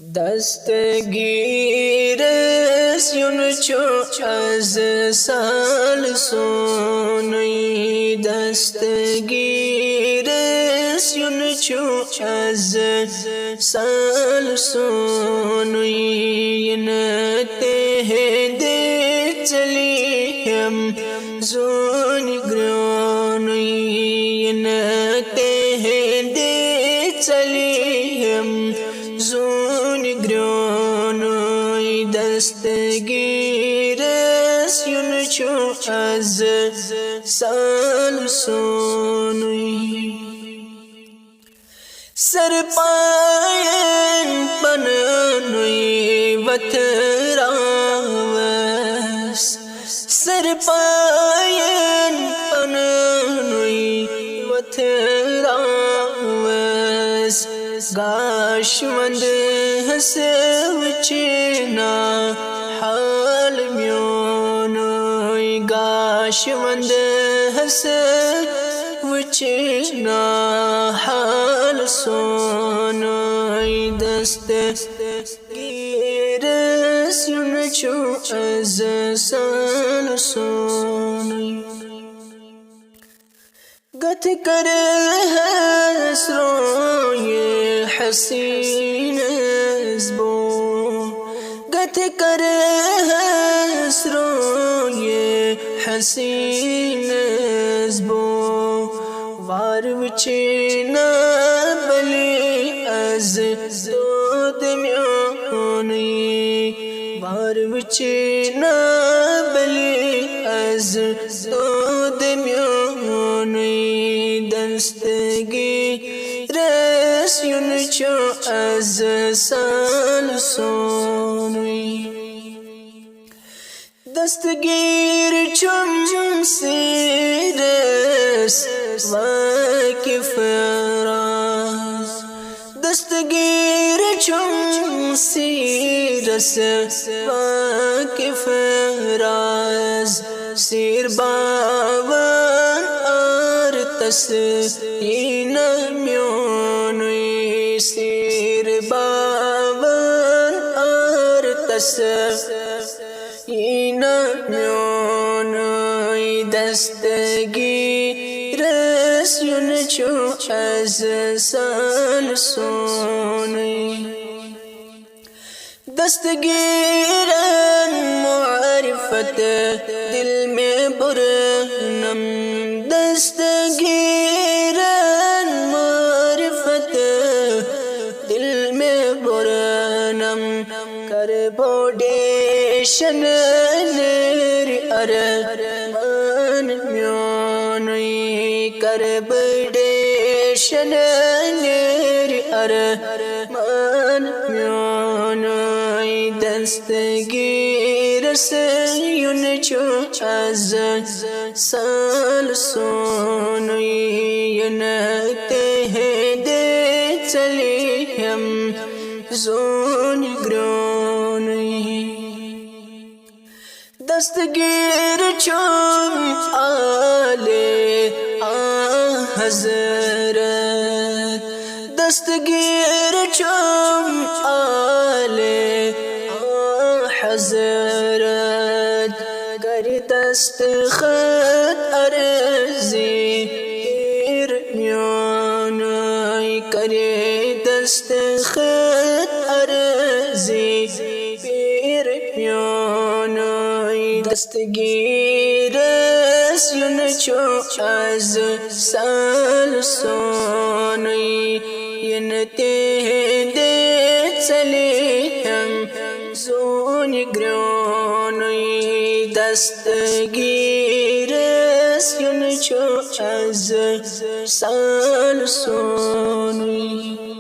دستگیرس یون چو از سال سونی دستگیرس یون چو از سال سونی نته ده چلیم زونی گرونی نته ده چلیم زونی گرونی دستگیرس یون چو از سال سونی سر پاین پنوی وتراوس سر پاین پنوی وتراوس گاشوند هسوچنا حال میونوی گاشوند هسوچنا حال سونوی دستگیرس یون چو از سال سونوی گت کرے حسروی حسین ازبو گت کرے حسروی حسین ازبو وار وچینا بلی از دود میونی وار وچینا بلی از دود میونی دستگیرس یون چو از سال سونی دستگیر چون سیرس واقف راز دستگیر چون سیرس واقف راز سیر باون آرتس این میونی سیر باون آرتس این میونی دستگیرس یون چو از سال سونی دستگیرن معرفت دل میں برنم دستگیرن معرفت دل میں برنم کر بوڈیشن نیر ارمان میونی کر بوڈیشن نیر ارمان میونی دستگیرس یون چو از سال سونی نته ده چلیم زونی گرونی دستگیر چون آله حضرت دستگیر چون آله حضرت گری دست خط ارزی پیر میونی گری دست خط ارزی پیر میونی دستگیرس یون چو از سال سونی ینته ده چلیم زونی گرونی دستگیرس یون چو از سال سونی